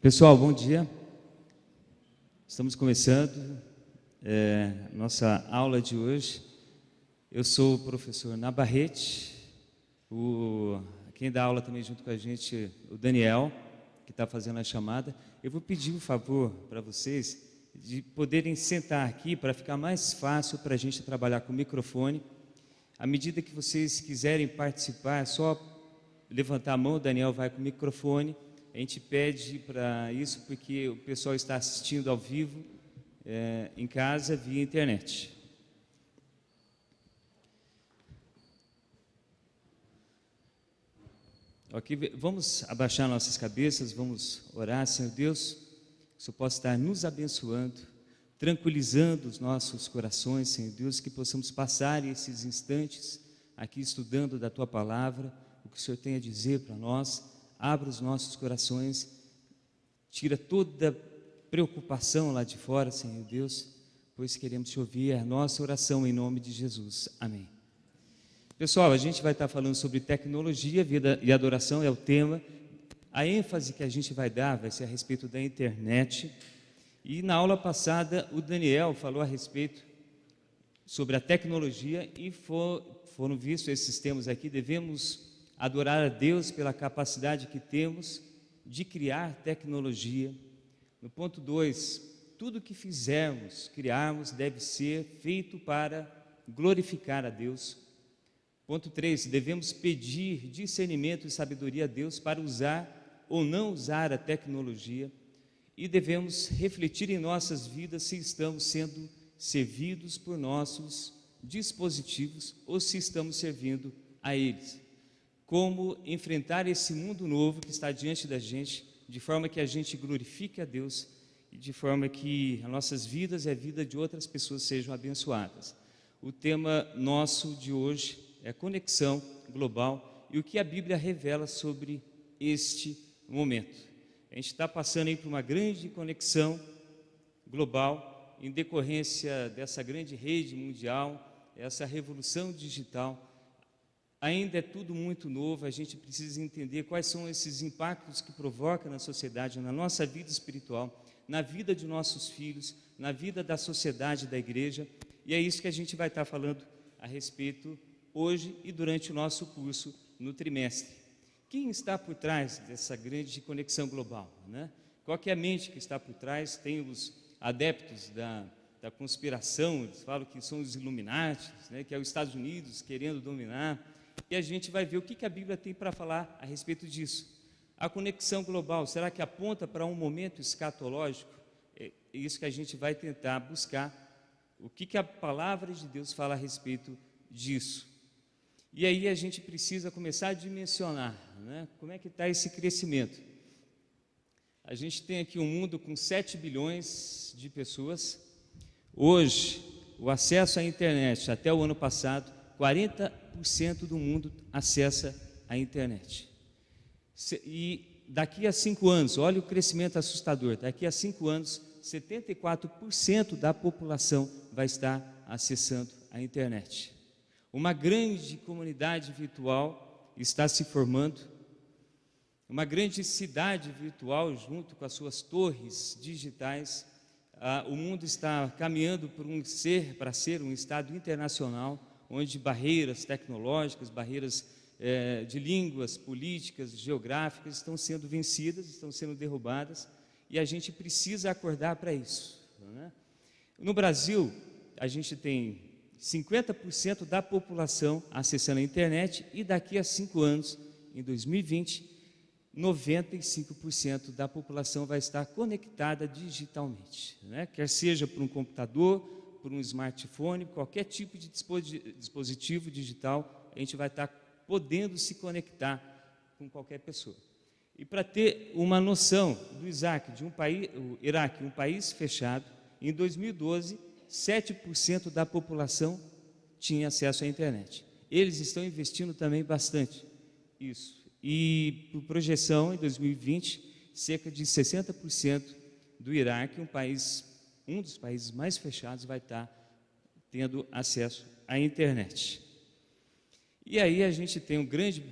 Pessoal, bom dia. Estamos começando nossa aula de hoje. Eu sou o professor Nabarrete, quem dá aula também junto com a gente, o Daniel, que está fazendo a chamada. Eu vou pedir um favor para vocês de poderem sentar aqui para ficar mais fácil para a gente trabalhar com o microfone. À medida que vocês quiserem participar, é só levantar a mão, o Daniel vai com o microfone. A gente pede para isso porque o pessoal está assistindo ao vivo em casa via internet. Ok, vamos abaixar nossas cabeças, vamos orar. Senhor Deus, que o Senhor possa estar nos abençoando, tranquilizando os nossos corações, Senhor Deus, que possamos passar esses instantes aqui estudando da Tua Palavra, o que o Senhor tem a dizer para nós. Abra os nossos corações, tira toda preocupação lá de fora, Senhor Deus, pois queremos Te ouvir. É a nossa oração em nome de Jesus. Amém. Pessoal, a gente vai estar falando sobre tecnologia, vida e adoração é o tema. A ênfase que a gente vai dar vai ser a respeito da internet. E na aula passada, o Daniel falou a respeito sobre a tecnologia e foram vistos esses temas aqui. Devemos adorar a Deus pela capacidade que temos de criar tecnologia. No ponto 2, tudo que fizermos, criarmos, deve ser feito para glorificar a Deus. Ponto 3, devemos pedir discernimento e sabedoria a Deus para usar ou não usar a tecnologia. E devemos refletir em nossas vidas se estamos sendo servidos por nossos dispositivos ou se estamos servindo a eles. Como enfrentar esse mundo novo que está diante da gente, de forma que a gente glorifique a Deus e de forma que as nossas vidas e a vida de outras pessoas sejam abençoadas. O tema nosso de hoje é conexão global e o que a Bíblia revela sobre este momento. A gente está passando aí por uma grande conexão global em decorrência dessa grande rede mundial, essa revolução digital. Ainda é tudo muito novo, a gente precisa entender quais são esses impactos que provoca na sociedade, na nossa vida espiritual, na vida de nossos filhos, na vida da sociedade, da igreja, e é isso que a gente vai estar falando a respeito hoje e durante o nosso curso no trimestre. Quem está por trás dessa grande conexão global, né? Qual que é a mente que está por trás? Tem os adeptos da conspiração, eles falam que são os Illuminati, né? Que é os Estados Unidos querendo dominar. E a gente vai ver o que a Bíblia tem para falar a respeito disso. A conexão global, será que aponta para um momento escatológico? É isso que a gente vai tentar buscar, o que a palavra de Deus fala a respeito disso. E aí a gente precisa começar a dimensionar, né? Como é que está esse crescimento. A gente tem aqui um mundo com 7 bilhões de pessoas. Hoje, o acesso à internet, até o ano passado, 40% do mundo acessa a internet. E daqui a 5 anos, olha o crescimento assustador, daqui a 5 anos, 74% da população vai estar acessando a internet. Uma grande comunidade virtual está se formando, uma grande cidade virtual junto com as suas torres digitais. O mundo está caminhando para ser um estado internacional, onde barreiras tecnológicas, barreiras de línguas, políticas, geográficas estão sendo vencidas, estão sendo derrubadas, e a gente precisa acordar para isso, né? No Brasil, a gente tem 50% da população acessando a internet, e daqui a 5 anos, em 2020, 95% da população vai estar conectada digitalmente, né? Quer seja por um computador, por um smartphone, qualquer tipo de dispositivo digital, a gente vai estar podendo se conectar com qualquer pessoa. E para ter uma noção do Iraque, um país fechado, em 2012, 7% da população tinha acesso à internet. Eles estão investindo também bastante isso. E, por projeção, em 2020, cerca de 60% do Iraque, um dos países mais fechados, vai estar tendo acesso à internet. E aí a gente tem um grande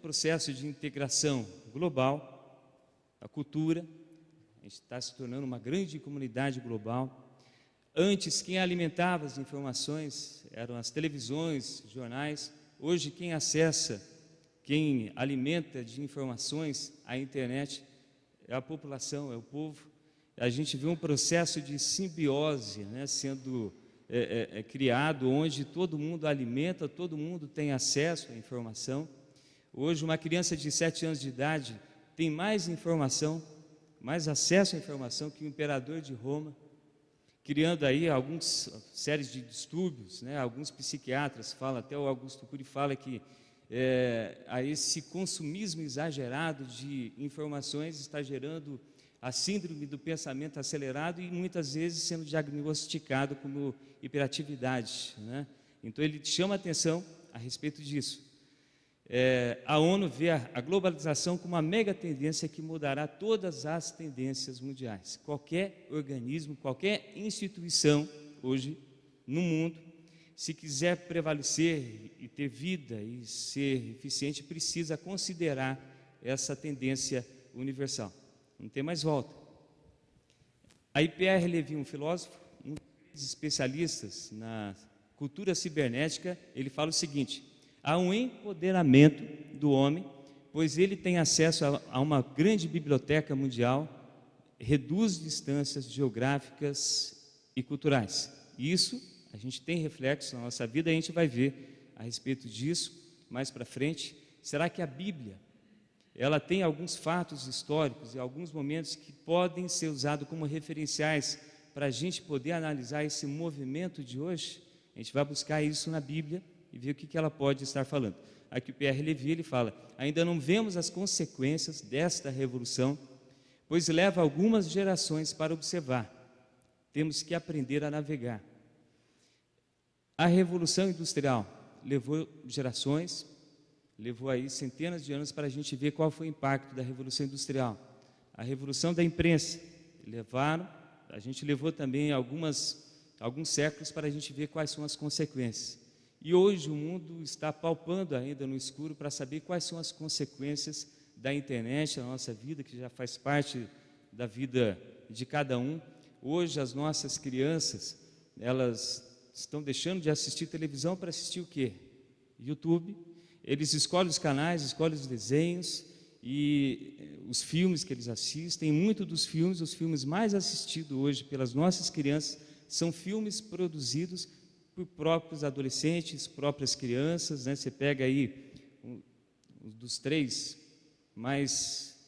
processo de integração global, a cultura, gente está se tornando uma grande comunidade global. Antes, quem alimentava as informações eram as televisões, jornais. Hoje, quem acessa, quem alimenta de informações a internet é a população, é o povo. A gente vê um processo de simbiose, né, sendo criado, onde todo mundo alimenta, todo mundo tem acesso à informação. Hoje, uma criança de 7 anos de idade tem mais informação, mais acesso à informação que o imperador de Roma, criando aí algumas séries de distúrbios, né? Alguns psiquiatras falam, até o Augusto Cury fala que a esse consumismo exagerado de informações está gerando a síndrome do pensamento acelerado e muitas vezes sendo diagnosticado como hiperatividade, né? Então ele chama atenção a respeito disso. A ONU vê a globalização como uma mega tendência que mudará todas as tendências mundiais. Qualquer organismo, qualquer instituição hoje no mundo, se quiser prevalecer e ter vida e ser eficiente, precisa considerar essa tendência universal. Não tem mais volta. Aí Pierre Levy, um filósofo, um dos especialistas na cultura cibernética, ele fala o seguinte: há um empoderamento do homem, pois ele tem acesso a uma grande biblioteca mundial, reduz distâncias geográficas e culturais. E isso a gente tem reflexo na nossa vida, e a gente vai ver a respeito disso mais para frente. Será que a Bíblia, ela tem alguns fatos históricos e alguns momentos que podem ser usados como referenciais para a gente poder analisar esse movimento de hoje? A gente vai buscar isso na Bíblia e ver o que ela pode estar falando. Aqui o Pierre Levy, ele fala: ainda não vemos as consequências desta revolução, pois leva algumas gerações para observar. Temos que aprender a navegar. A Revolução Industrial levou gerações, levou aí centenas de anos para a gente ver qual foi o impacto da Revolução Industrial. A Revolução da Imprensa, a gente levou também alguns séculos para a gente ver quais são as consequências. E hoje o mundo está palpando ainda no escuro para saber quais são as consequências da internet na nossa vida, que já faz parte da vida de cada um. Hoje as nossas crianças, elas estão deixando de assistir televisão para assistir o quê? YouTube. Eles escolhem os canais, escolhem os desenhos e os filmes que eles assistem. Muitos dos filmes, os filmes mais assistidos hoje pelas nossas crianças, são filmes produzidos por próprios adolescentes, próprias crianças, né? Você pega aí um dos 3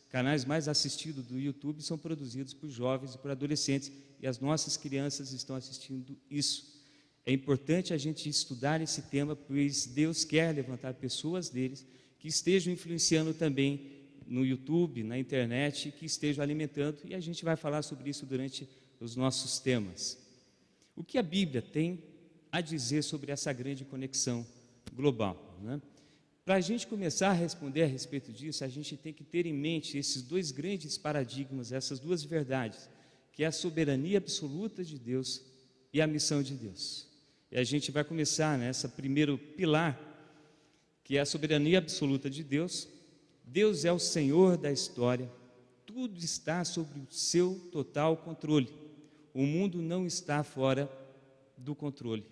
canais mais assistidos do YouTube, são produzidos por jovens e por adolescentes, e as nossas crianças estão assistindo isso. É importante a gente estudar esse tema, pois Deus quer levantar pessoas deles que estejam influenciando também no YouTube, na internet, que estejam alimentando, e a gente vai falar sobre isso durante os nossos temas. O que a Bíblia tem a dizer sobre essa grande conexão global, né? Para a gente começar a responder a respeito disso, a gente tem que ter em mente esses 2 grandes paradigmas, essas 2 verdades, que é a soberania absoluta de Deus e a missão de Deus. E a gente vai começar nessa primeiro pilar, que é a soberania absoluta de Deus. Deus é o Senhor da história, tudo está sob o seu total controle. O mundo não está fora do controle.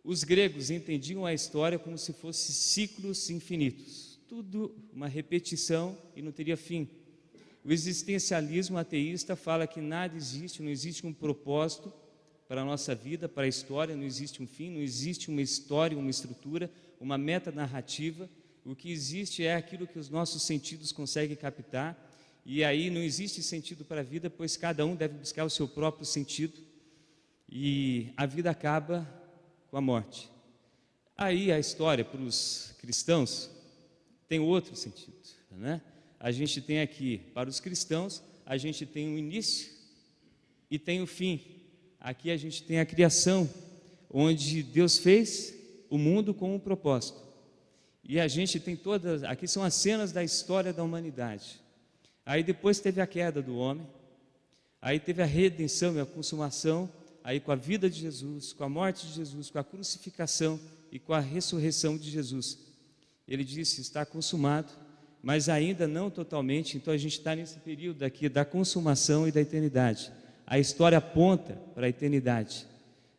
Os gregos entendiam a história como se fosse ciclos infinitos, tudo uma repetição e não teria fim. O existencialismo ateísta fala que nada existe, não existe um propósito para a nossa vida, para a história, não existe um fim, não existe uma história, uma estrutura, uma meta narrativa. O que existe é aquilo que os nossos sentidos conseguem captar, e aí não existe sentido para a vida, pois cada um deve buscar o seu próprio sentido, e a vida acaba com a morte. Aí a história para os cristãos tem outro sentido, né? A gente tem aqui, para os cristãos, a gente tem um início e tem o fim. Aqui a gente tem a criação, onde Deus fez o mundo com um propósito. E a gente tem aqui são as cenas da história da humanidade. Aí depois teve a queda do homem, aí teve a redenção e a consumação, aí com a vida de Jesus, com a morte de Jesus, com a crucificação e com a ressurreição de Jesus. Ele disse: está consumado, mas ainda não totalmente. Então a gente está nesse período aqui da consumação e da eternidade. A história aponta para a eternidade.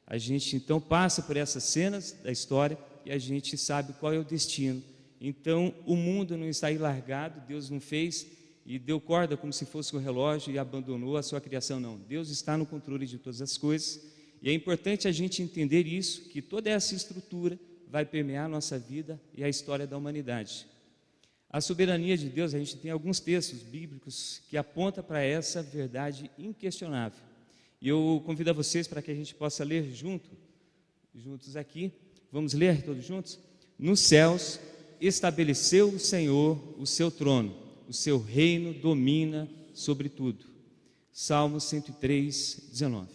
A gente então passa por essas cenas da história e a gente sabe qual é o destino. Então o mundo não está aí largado, Deus não fez e deu corda como se fosse um relógio e abandonou a sua criação, não. Deus está no controle de todas as coisas e é importante a gente entender isso, que toda essa estrutura vai permear a nossa vida e a história da humanidade. A soberania de Deus, a gente tem alguns textos bíblicos que apontam para essa verdade inquestionável. E eu convido a vocês para que a gente possa ler juntos aqui. Vamos ler todos juntos? Nos céus estabeleceu o Senhor o seu trono, o seu reino domina sobre tudo. Salmo 103, 19.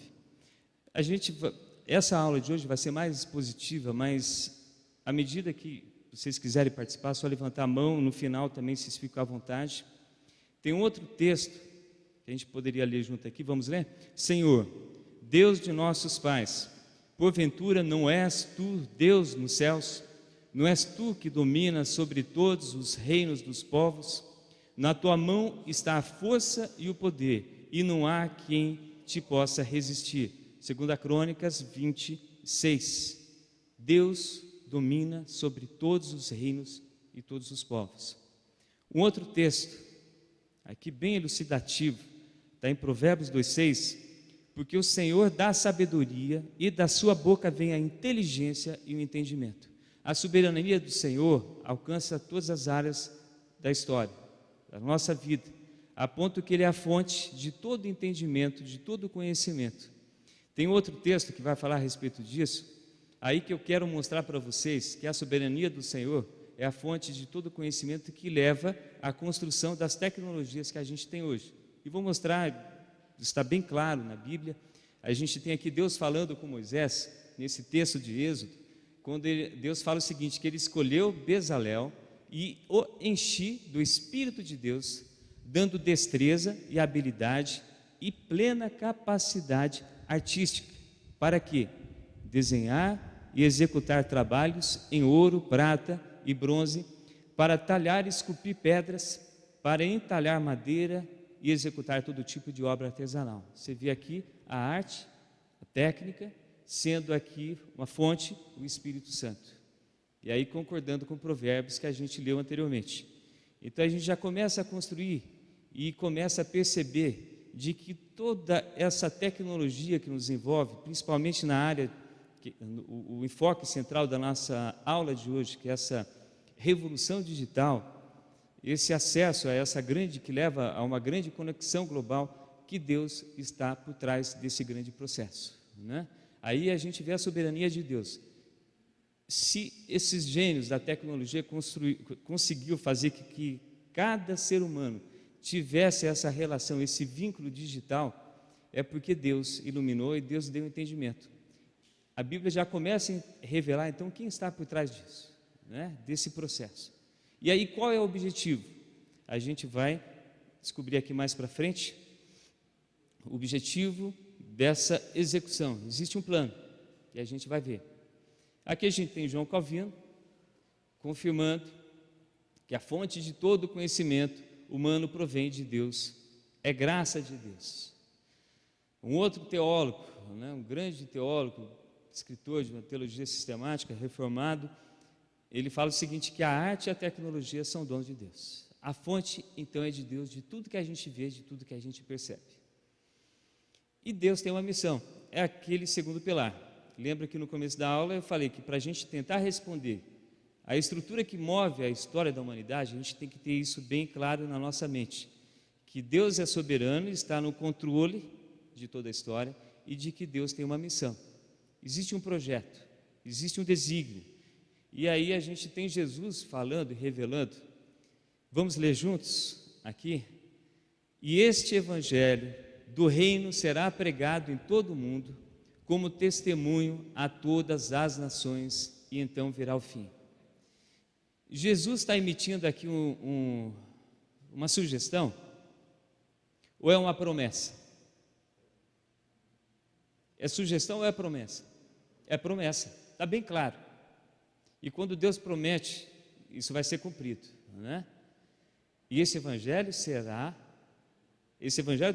Essa aula de hoje vai ser mais expositiva, mas à medida que vocês quiserem participar, é só levantar a mão, no final também vocês ficam à vontade. Tem um outro texto que a gente poderia ler junto aqui, vamos ler? Senhor, Deus de nossos pais, porventura não és tu Deus nos céus? Não és tu que dominas sobre todos os reinos dos povos? Na tua mão está a força e o poder, e não há quem te possa resistir. 2 Crônicas 26. Deus domina sobre todos os reinos e todos os povos. Um outro texto, aqui bem elucidativo, está em Provérbios 2,6, porque o Senhor dá sabedoria e da sua boca vem a inteligência e o entendimento. A soberania do Senhor alcança todas as áreas da história, da nossa vida, a ponto que Ele é a fonte de todo entendimento, de todo conhecimento. Tem outro texto que vai falar a respeito disso, aí que eu quero mostrar para vocês que a soberania do Senhor é a fonte de todo conhecimento que leva à construção das tecnologias que a gente tem hoje. E vou mostrar, está bem claro na Bíblia, a gente tem aqui Deus falando com Moisés, nesse texto de Êxodo, quando Deus fala o seguinte, que Ele escolheu Bezalel e o enchi do Espírito de Deus, dando destreza e habilidade e plena capacidade artística. Para quê? Desenhar e executar trabalhos em ouro, prata e bronze, para talhar e esculpir pedras, para entalhar madeira e executar todo tipo de obra artesanal. Você vê aqui a arte, a técnica, sendo aqui uma fonte, o Espírito Santo. E aí concordando com Provérbios que a gente leu anteriormente. Então a gente já começa a construir e começa a perceber de que toda essa tecnologia que nos envolve, principalmente na área, o enfoque central da nossa aula de hoje, que é essa revolução digital, esse acesso a essa grande, que leva a uma grande conexão global, que Deus está por trás desse grande processo, né? Aí a gente vê a soberania de Deus. Se esses gênios da tecnologia conseguiu fazer que cada ser humano tivesse essa relação, esse vínculo digital, é porque Deus iluminou e Deus deu entendimento. A Bíblia já começa a revelar, então, quem está por trás disso, né? Desse processo. E aí, qual é o objetivo? A gente vai descobrir aqui mais para frente o objetivo dessa execução. Existe um plano, e a gente vai ver. Aqui a gente tem João Calvino, confirmando que a fonte de todo conhecimento humano provém de Deus, é graça de Deus. Um outro teólogo, né, um grande teólogo, escritor de uma teologia sistemática, reformado, ele fala o seguinte, que a arte e a tecnologia são dons de Deus. A fonte, então, é de Deus, de tudo que a gente vê, de tudo que a gente percebe. E Deus tem uma missão, é aquele segundo pilar. Lembra que no começo da aula eu falei que para a gente tentar responder a estrutura que move a história da humanidade, a gente tem que ter isso bem claro na nossa mente, que Deus é soberano, está no controle de toda a história e de que Deus tem uma missão. Existe um projeto, existe um desígnio. E aí a gente tem Jesus falando e revelando. Vamos ler juntos aqui? E este evangelho do reino será pregado em todo o mundo como testemunho a todas as nações e então virá o fim. Jesus está emitindo aqui uma sugestão ou é uma promessa? É sugestão ou é promessa? É promessa, está bem claro. E quando Deus promete, isso vai ser cumprido, né? E esse evangelho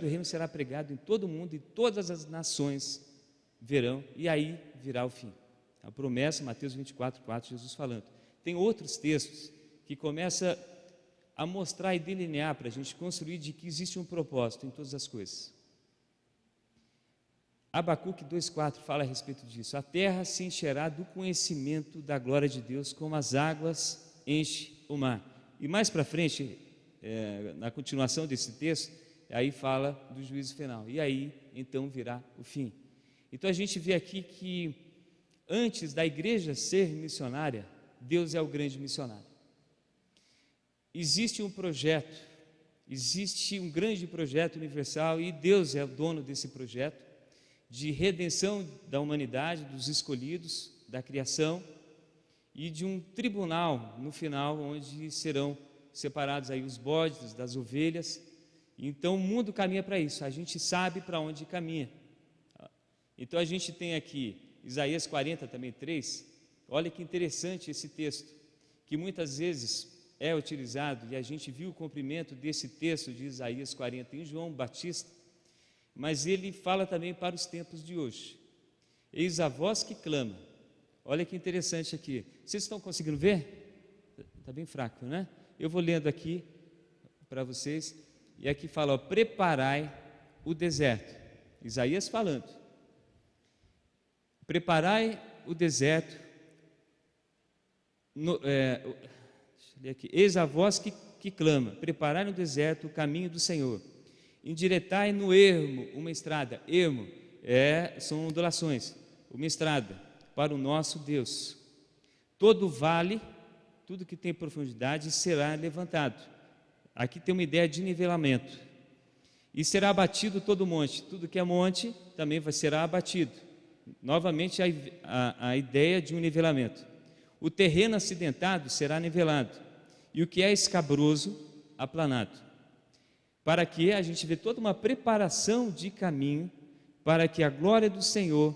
do reino será pregado em todo o mundo, e todas as nações verão, e aí virá o fim. A promessa, Mateus 24:4, Jesus falando. Tem outros textos que começam a mostrar e delinear para a gente construir de que existe um propósito em todas as coisas. Abacuque 2:4 fala a respeito disso. A terra se encherá do conhecimento da glória de Deus, como as águas enchem o mar. E mais para frente, na continuação desse texto, aí fala do juízo final. E aí, então, virá o fim. Então a gente vê aqui que antes da igreja ser missionária, Deus é o grande missionário. Existe um projeto, existe um grande projeto universal, e Deus é o dono desse projeto de redenção da humanidade, dos escolhidos, da criação, e de um tribunal no final, onde serão separados aí os bodes das ovelhas. Então o mundo caminha para isso, a gente sabe para onde caminha. Então a gente tem aqui Isaías 40 também 3, olha que interessante esse texto, que muitas vezes é utilizado, e a gente viu o cumprimento desse texto de Isaías 40 em João Batista, mas ele fala também para os tempos de hoje. Eis a voz que clama. Olha que interessante aqui. Vocês estão conseguindo ver? Está bem fraco, né? Eu vou lendo aqui para vocês, e aqui fala, ó, preparai o deserto. Isaías falando. Preparai o deserto. Deixa eu ler aqui. Eis a voz que clama. Preparai no deserto o caminho do Senhor. Endireitai no ermo uma estrada. Ermo são ondulações. Uma estrada para o nosso Deus. Todo vale, tudo que tem profundidade, será levantado. Aqui tem uma ideia de nivelamento. E será abatido todo monte. Tudo que é monte também será abatido. Novamente a ideia de um nivelamento. O terreno acidentado será nivelado, e o que é escabroso, aplanado. Para que a gente vê toda uma preparação de caminho, para que a glória do Senhor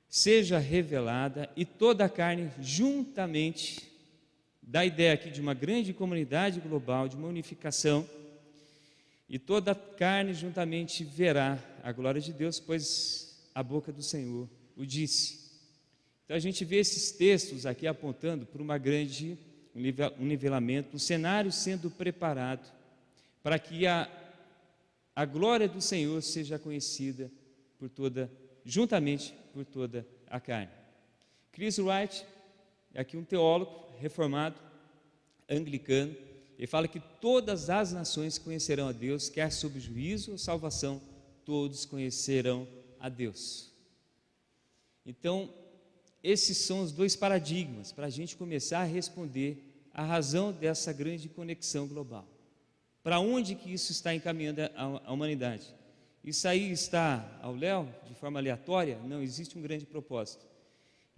seja revelada, e toda a carne juntamente, dá a ideia aqui de uma grande comunidade global, de uma unificação, e toda a carne juntamente verá a glória de Deus, pois a boca do Senhor o disse. Então a gente vê esses textos aqui apontando para um nivelamento, um cenário sendo preparado para que a glória do Senhor seja conhecida juntamente por toda a carne. Chris Wright é aqui um teólogo reformado, anglicano, ele fala que todas as nações conhecerão a Deus, quer sob juízo ou salvação, todos conhecerão a Deus. Então, esses são os dois paradigmas para a gente começar a responder a razão dessa grande conexão global. Para onde que isso está encaminhando a humanidade? Isso aí está ao léu, de forma aleatória? Não, existe um grande propósito.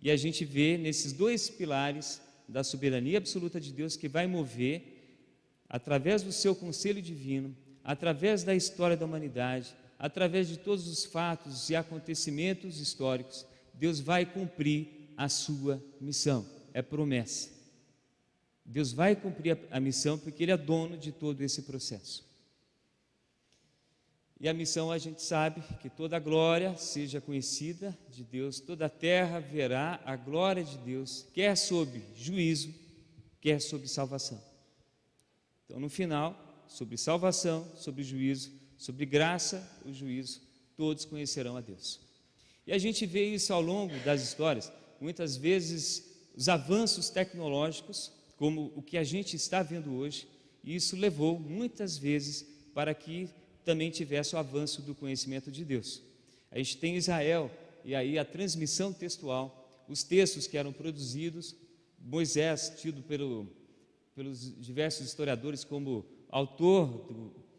E a gente vê nesses dois pilares da soberania absoluta de Deus, que vai mover, através do seu conselho divino, através da história da humanidade, através de todos os fatos e acontecimentos históricos, Deus vai cumprir a sua missão, é promessa. Deus vai cumprir a missão porque Ele é dono de todo esse processo. E a missão, a gente sabe que toda a glória seja conhecida de Deus, toda a terra verá a glória de Deus, quer sob juízo, quer sob salvação. Então, no final, sobre salvação, sobre juízo, sobre graça, o juízo, todos conhecerão a Deus. E a gente vê isso ao longo das histórias, muitas vezes os avanços tecnológicos, como o que a gente está vendo hoje, e isso levou muitas vezes para que também tivesse o avanço do conhecimento de Deus. A gente tem Israel, e aí a transmissão textual, os textos que eram produzidos, Moisés, tido pelos diversos historiadores como autor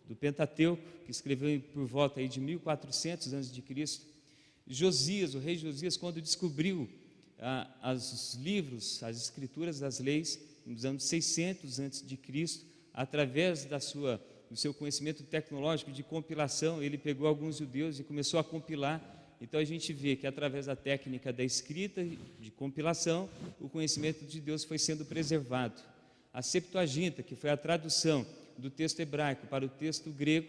do Pentateuco, que escreveu por volta aí de 1400 a.C., Josias, o rei Josias, quando descobriu os livros, as escrituras das leis, nos anos 600 a.C., através do seu conhecimento tecnológico de compilação, ele pegou alguns judeus e começou a compilar. Então a gente vê que através da técnica da escrita, de compilação, o conhecimento de Deus foi sendo preservado. A Septuaginta, que foi a tradução do texto hebraico para o texto grego,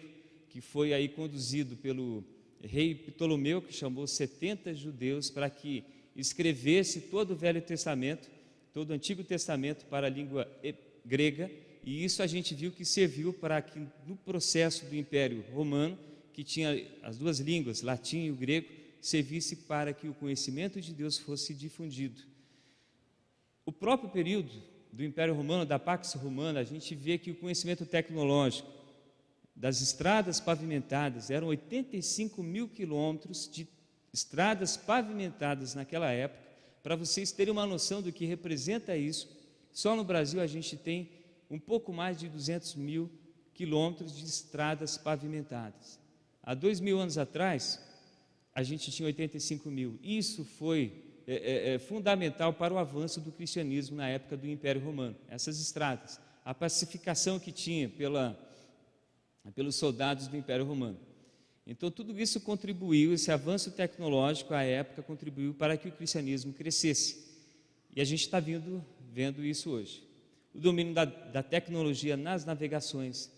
que foi aí conduzido pelo rei Ptolomeu, que chamou 70 judeus para que escrevesse todo o Velho Testamento, todo o Antigo Testamento para a língua grega, e isso a gente viu que serviu para que no processo do Império Romano, que tinha as duas línguas, latim e o grego, servisse para que o conhecimento de Deus fosse difundido. O próprio período do Império Romano, da Pax Romana, a gente vê que o conhecimento tecnológico das estradas pavimentadas, eram 85 mil quilômetros de estradas pavimentadas naquela época. Para vocês terem uma noção do que representa isso, só no Brasil a gente tem um pouco mais de 200 mil quilômetros de estradas pavimentadas. Há 2.000 anos atrás, a gente tinha 85 mil. Isso foi fundamental para o avanço do cristianismo na época do Império Romano. Essas estradas, a pacificação que tinha pelos soldados do Império Romano. Então, tudo isso contribuiu, esse avanço tecnológico à época contribuiu para que o cristianismo crescesse. E a gente está vendo isso hoje. O domínio da tecnologia nas navegações.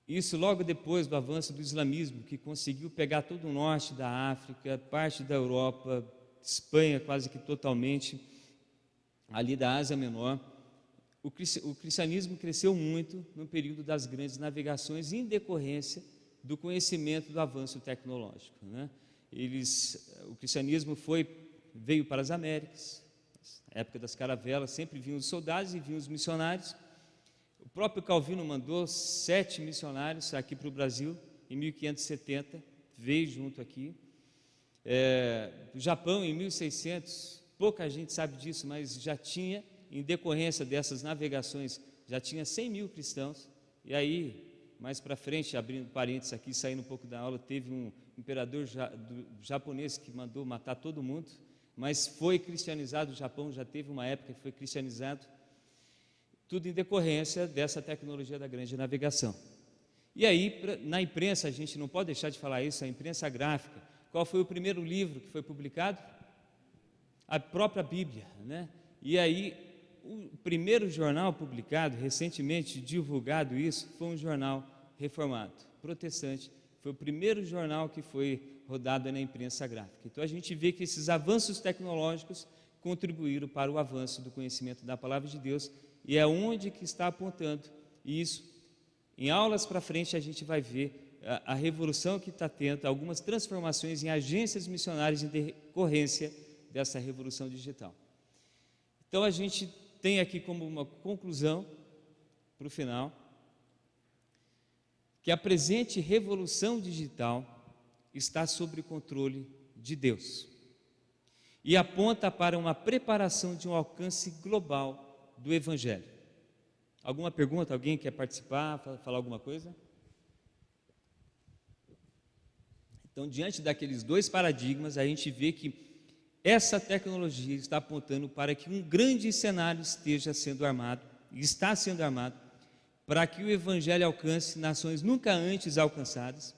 Isso logo depois do avanço do islamismo, que conseguiu pegar todo o norte da África, parte da Europa, Espanha quase que totalmente, ali da Ásia Menor. O cristianismo cresceu muito no período das grandes navegações em decorrência do conhecimento do avanço tecnológico, né? O cristianismo veio para as Américas, na época das caravelas, sempre vinham os soldados e vinham os missionários. O próprio Calvino mandou 7 missionários aqui para o Brasil, em 1570, veio junto aqui. O Japão, em 1600, pouca gente sabe disso, mas já tinha, em decorrência dessas navegações, já tinha 100 mil cristãos. E aí, mais para frente, abrindo parênteses aqui, saindo um pouco da aula, teve um imperador japonês que mandou matar todo mundo, mas foi cristianizado. O Japão já teve uma época que foi cristianizado, tudo em decorrência dessa tecnologia da grande navegação. E aí, na imprensa, a gente não pode deixar de falar isso, a imprensa gráfica. Qual foi o primeiro livro que foi publicado? A própria Bíblia, né? E aí, o primeiro jornal publicado, recentemente divulgado isso, foi um jornal reformado, protestante. Foi o primeiro jornal que foi rodado na imprensa gráfica. Então a gente vê que esses avanços tecnológicos contribuíram para o avanço do conhecimento da palavra de Deus, e é onde que está apontando isso. Em aulas para frente a gente vai ver a revolução que está tendo, algumas transformações em agências missionárias em decorrência dessa revolução digital. Então a gente tem aqui como uma conclusão, para o final, que a presente revolução digital está sob o controle de Deus e aponta para uma preparação de um alcance global do Evangelho. Alguma pergunta? Alguém quer participar, falar alguma coisa? Então, diante daqueles dois paradigmas, a gente vê que essa tecnologia está apontando para que um grande cenário esteja sendo armado, e está sendo armado, para que o Evangelho alcance nações nunca antes alcançadas.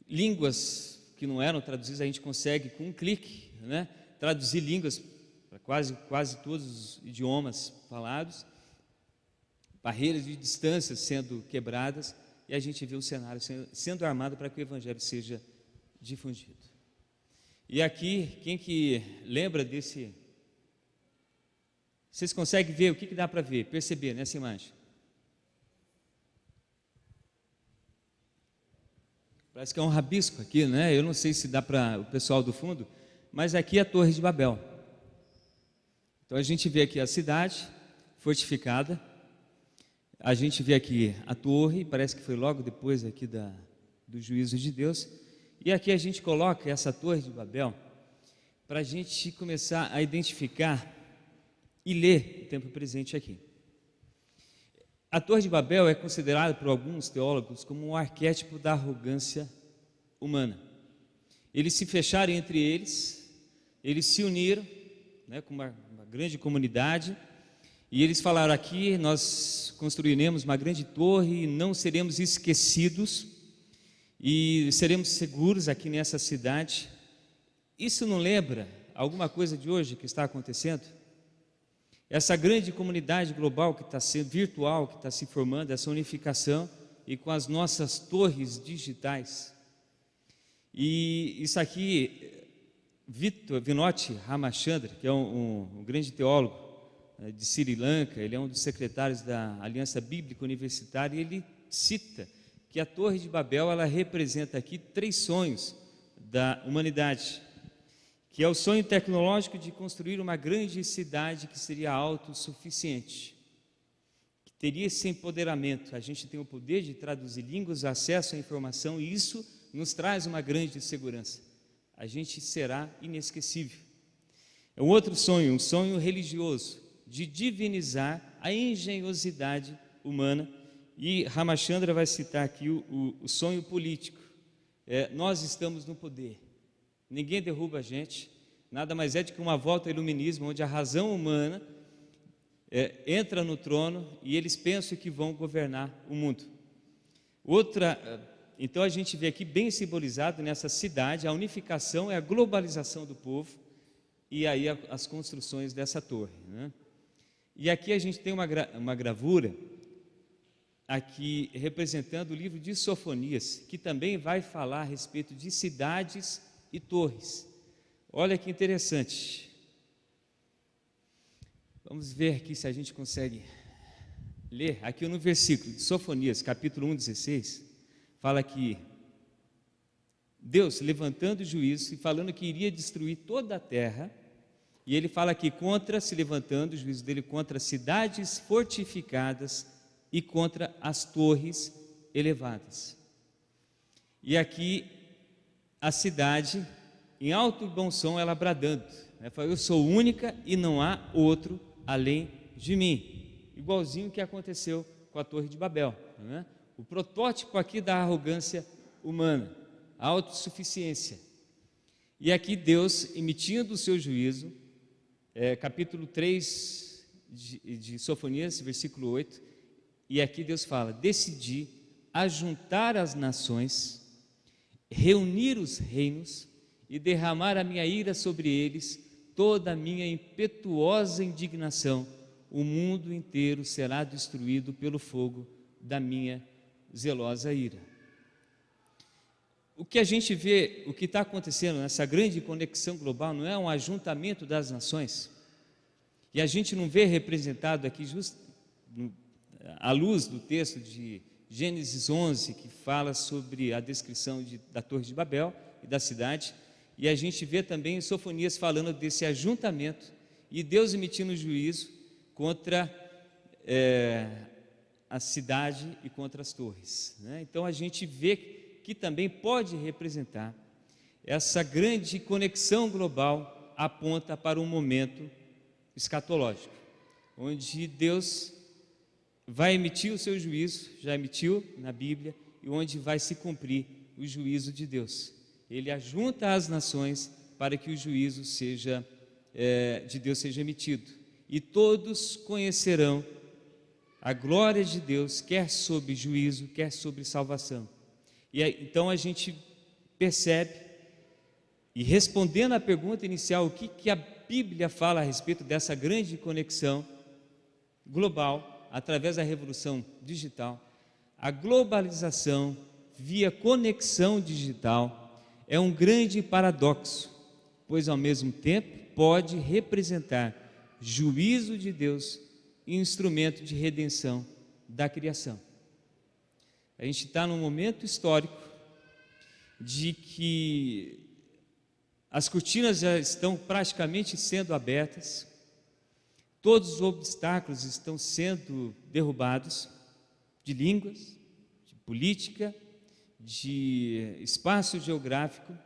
Línguas que não eram traduzidas, a gente consegue, com um clique, né, traduzir línguas para quase todos os idiomas falados, barreiras de distância sendo quebradas, e a gente vê o cenário sendo armado para que o Evangelho seja difundido. E aqui, quem que lembra desse... Vocês conseguem ver? O que dá para ver, perceber nessa imagem? Parece que é um rabisco aqui, né? Eu não sei se dá para o pessoal do fundo, mas aqui é a Torre de Babel. Então a gente vê aqui a cidade fortificada, a gente vê aqui a torre, parece que foi logo depois aqui do juízo de Deus. E aqui a gente coloca essa Torre de Babel para a gente começar a identificar e ler o tempo presente aqui. A Torre de Babel é considerada por alguns teólogos como um arquétipo da arrogância humana. Eles se fecharam entre eles se uniram, né, com uma grande comunidade, e eles falaram: aqui nós construiremos uma grande torre e não seremos esquecidos, e seremos seguros aqui nessa cidade. Isso não lembra alguma coisa de hoje que está acontecendo? Essa grande comunidade global que está sendo virtual, que está se formando, essa unificação, e com as nossas torres digitais. E isso aqui, Vinod Ramachandra, que é um grande teólogo de Sri Lanka, ele é um dos secretários da Aliança Bíblica Universitária, e ele cita que a Torre de Babel, ela representa aqui 3 sonhos da humanidade, que é o sonho tecnológico de construir uma grande cidade que seria autossuficiente, que teria esse empoderamento. A gente tem o poder de traduzir línguas, acesso à informação, e isso nos traz uma grande segurança. A gente será inesquecível. É um outro sonho, um sonho religioso, de divinizar a engenhosidade humana, e Ramachandra vai citar aqui o sonho político. Nós estamos no poder. Ninguém derruba a gente, nada mais é do que uma volta ao iluminismo, onde a razão humana entra no trono e eles pensam que vão governar o mundo. Então a gente vê aqui bem simbolizado nessa cidade, a unificação é a globalização do povo, e aí as construções dessa torre, né? E aqui a gente tem uma gravura, aqui representando o livro de Sofonias, que também vai falar a respeito de cidades e torres. Olha que interessante. Vamos ver aqui se a gente consegue ler. Aqui no versículo de Sofonias, capítulo 1:16, fala que Deus levantando juízo e falando que iria destruir toda a terra, e ele fala aqui se levantando o juízo dele contra cidades fortificadas e contra as torres elevadas. E aqui a cidade, em alto e bom som, ela bradando, né? Fala, eu sou única e não há outro além de mim. Igualzinho que aconteceu com a Torre de Babel, né? O protótipo aqui da arrogância humana, a autossuficiência. E aqui Deus, emitindo o seu juízo, capítulo 3 de Sofonias, versículo 8, e aqui Deus fala: decidi ajuntar as nações, reunir os reinos e derramar a minha ira sobre eles, toda a minha impetuosa indignação. O mundo inteiro será destruído pelo fogo da minha zelosa ira. O que a gente vê, o que está acontecendo nessa grande conexão global, não é um ajuntamento das nações, e a gente não vê representado aqui, à luz do texto de Gênesis 11, que fala sobre a descrição da Torre de Babel e da cidade, e a gente vê também em Sofonias falando desse ajuntamento, e Deus emitindo juízo contra a cidade e contra as torres, né? Então a gente vê que também pode representar essa grande conexão global, aponta para um momento escatológico, onde Deus vai emitir o seu juízo, já emitiu na Bíblia, e onde vai se cumprir o juízo de Deus. Ele ajunta as nações para que o juízo de Deus seja emitido, e todos conhecerão a glória de Deus, quer sobre juízo, quer sobre salvação. E então a gente percebe, e respondendo à pergunta inicial, o que a Bíblia fala a respeito dessa grande conexão global, através da revolução digital, a globalização via conexão digital é um grande paradoxo, pois ao mesmo tempo pode representar juízo de Deus e instrumento de redenção da criação. A gente está num momento histórico de que as cortinas já estão praticamente sendo abertas, todos os obstáculos estão sendo derrubados, de línguas, de política, de espaço geográfico.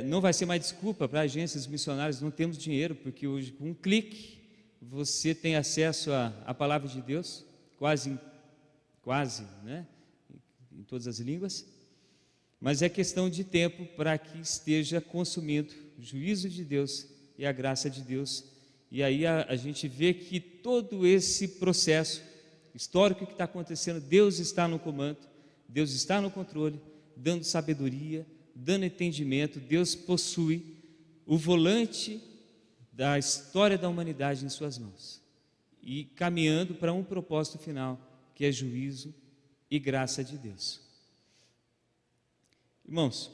Não vai ser mais desculpa para agências missionárias, não temos dinheiro, porque hoje com um clique você tem acesso à palavra de Deus, quase, né? Em todas as línguas, mas é questão de tempo para que esteja consumido o juízo de Deus e a graça de Deus. E aí a gente vê que todo esse processo histórico que está acontecendo, Deus está no comando, Deus está no controle, dando sabedoria, dando entendimento. Deus possui o volante da história da humanidade em suas mãos e caminhando para um propósito final, que é juízo e graça de Deus. Irmãos,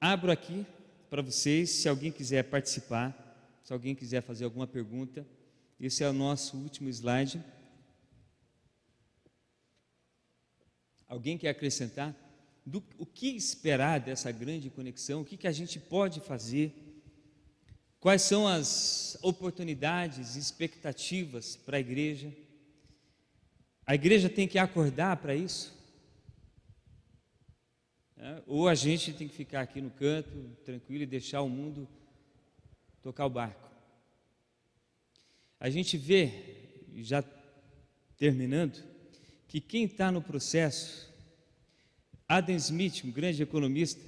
abro aqui para vocês, se alguém quiser participar, se alguém quiser fazer alguma pergunta. Esse é o nosso último slide. Alguém quer acrescentar? O que esperar dessa grande conexão? O que a gente pode fazer? Quais são as oportunidades e expectativas para a igreja? A igreja tem que acordar para isso? Ou a gente tem que ficar aqui no canto, tranquilo, e deixar o mundo tocar o barco? A gente vê, já terminando, que quem está no processo, Adam Smith, um grande economista,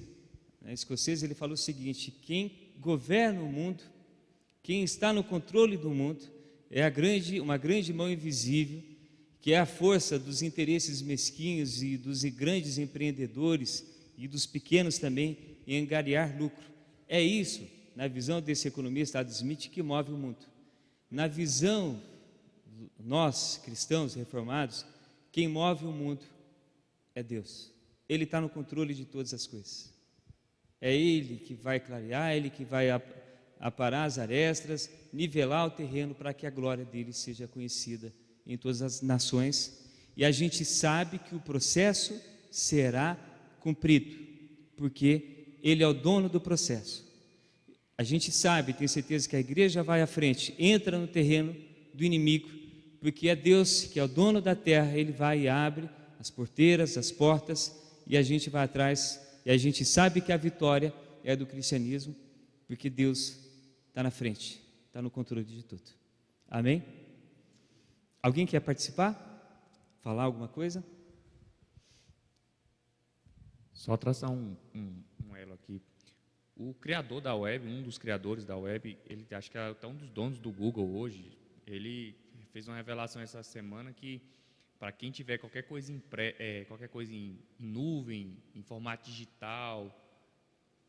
escocês, ele falou o seguinte: quem governa o mundo, quem está no controle do mundo, é uma grande mão invisível, que é a força dos interesses mesquinhos e dos grandes empreendedores e dos pequenos também em angariar lucro. É isso, na visão desse economista Adam Smith, que move o mundo. Na visão, nós cristãos reformados, quem move o mundo é Deus. Ele está no controle de todas as coisas. É Ele que vai clarear, Ele que vai aparar as arestas, nivelar o terreno para que a glória dele seja conhecida em todas as nações. E a gente sabe que o processo será cumprido, porque Ele é o dono do processo. A gente sabe, tem certeza que a igreja vai à frente, entra no terreno do inimigo, porque é Deus que é o dono da terra. Ele vai e abre as porteiras, as portas, e a gente vai atrás, e a gente sabe que a vitória é do cristianismo, porque Deus está na frente, está no controle de tudo. Amém? Alguém quer participar? Falar alguma coisa? Só traçar um elo aqui. O criador da web, um dos criadores da web, ele acho que é até um dos donos do Google hoje, ele fez uma revelação essa semana que para quem tiver qualquer coisa em nuvem, em formato digital,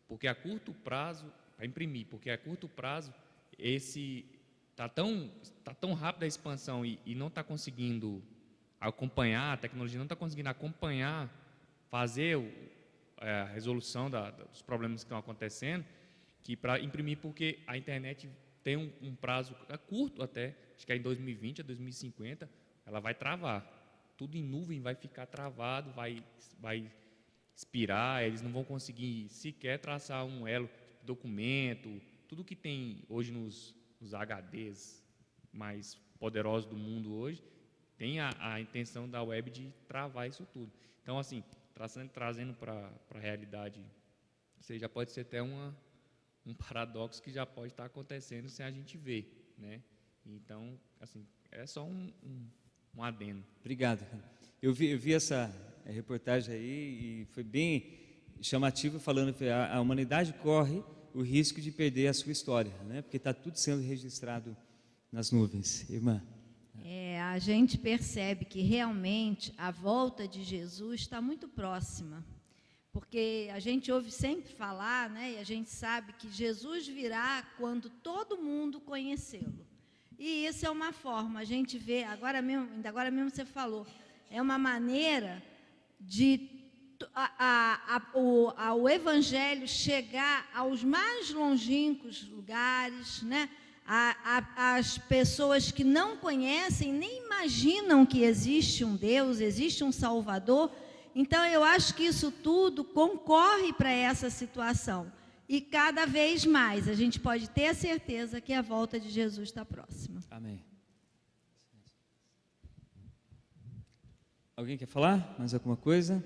porque a curto prazo, para imprimir, porque a curto prazo está tão rápida a expansão e não está conseguindo acompanhar, a tecnologia não está conseguindo acompanhar, fazer a resolução dos problemas que estão acontecendo, que para imprimir, porque a internet tem um prazo curto até, acho que é em 2020 a 2050, ela vai travar. Tudo em nuvem vai ficar travado, vai expirar, eles não vão conseguir sequer traçar um elo, documento, tudo que tem hoje nos HDs mais poderosos do mundo hoje, tem a intenção da web de travar isso tudo. Então, assim, trazendo para a realidade, isso já pode ser até um paradoxo que já pode estar acontecendo sem a gente ver, né? Então, assim, é só um adendo. Obrigado. Eu vi essa reportagem aí e foi bem chamativo, falando que a humanidade corre o risco de perder a sua história, né? Porque está tudo sendo registrado nas nuvens. Irmã. A gente percebe que realmente a volta de Jesus está muito próxima, porque a gente ouve sempre falar, né, e a gente sabe que Jesus virá quando todo mundo conhecê-lo. E isso é uma forma, a gente vê, ainda agora mesmo você falou, é uma maneira de o Evangelho chegar aos mais longínquos lugares, né? As pessoas que não conhecem, nem imaginam que existe um Deus, existe um Salvador. Então, eu acho que isso tudo concorre para essa situação. E cada vez mais a gente pode ter a certeza que a volta de Jesus está próxima. Amém. Alguém quer falar? Mais alguma coisa?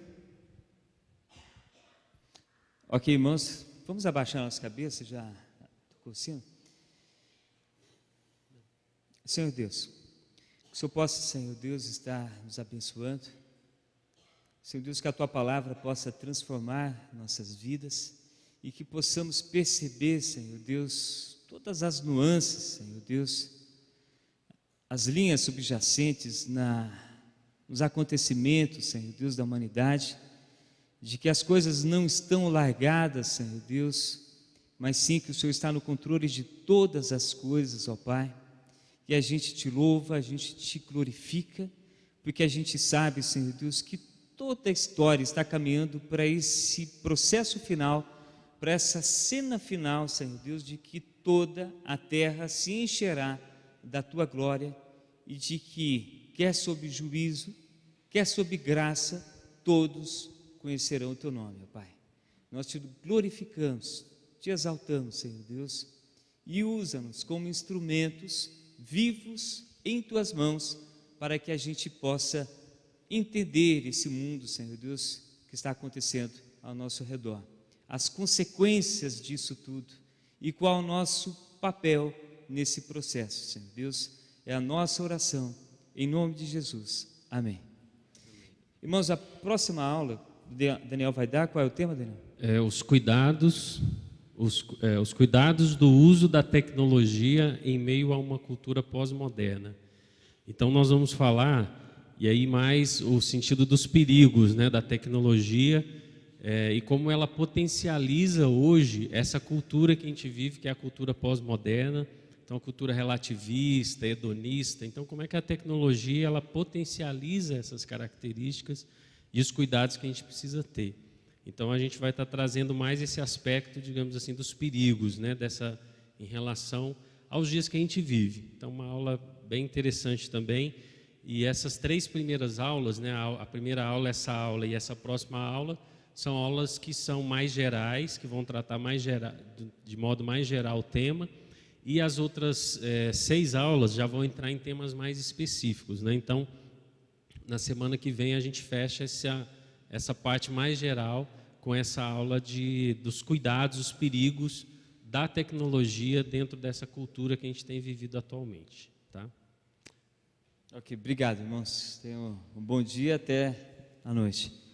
Ok, irmãos, vamos abaixar nossa cabeça, já tocou o sino? Senhor Deus, que o Senhor possa, Senhor Deus, estar nos abençoando. Senhor Deus, que a Tua palavra possa transformar nossas vidas e que possamos perceber, Senhor Deus, todas as nuances, Senhor Deus, as linhas subjacentes nos acontecimentos, Senhor Deus, da humanidade, de que as coisas não estão largadas, Senhor Deus, mas sim que o Senhor está no controle de todas as coisas, ó Pai. E a gente te louva, a gente te glorifica, porque a gente sabe, Senhor Deus, que toda a história está caminhando para esse processo final, para essa cena final, Senhor Deus, de que toda a terra se encherá da Tua glória e de que, quer sob juízo, quer sob graça, todos conhecerão o Teu nome, ó Pai. Nós te glorificamos, te exaltamos, Senhor Deus, e usa-nos como instrumentos vivos em Tuas mãos, para que a gente possa entender esse mundo, Senhor Deus, que está acontecendo ao nosso redor, as consequências disso tudo e qual o nosso papel nesse processo, Senhor Deus. É a nossa oração, em nome de Jesus. Amém. Irmãos, a próxima aula, Daniel vai dar, qual é o tema, Daniel? Os cuidados do uso da tecnologia em meio a uma cultura pós-moderna. Então nós vamos falar, e aí mais o sentido dos perigos, né, da tecnologia, e como ela potencializa hoje essa cultura que a gente vive, que é a cultura pós-moderna, então a cultura relativista, hedonista. Então como é que a tecnologia ela potencializa essas características e os cuidados que a gente precisa ter. Então a gente vai estar trazendo mais esse aspecto, digamos assim, dos perigos, né, em relação aos dias que a gente vive. Então uma aula bem interessante também. E essas 3 primeiras aulas, né, a primeira aula, essa aula e essa próxima aula, são aulas que são mais gerais, que vão tratar de modo mais geral o tema, e as outras 6 aulas já vão entrar em temas mais específicos, né? Então, na semana que vem a gente fecha essa parte mais geral com essa aula dos cuidados, os perigos da tecnologia dentro dessa cultura que a gente tem vivido atualmente, tá? Ok, obrigado, irmãos. Tenham um bom dia, até a noite.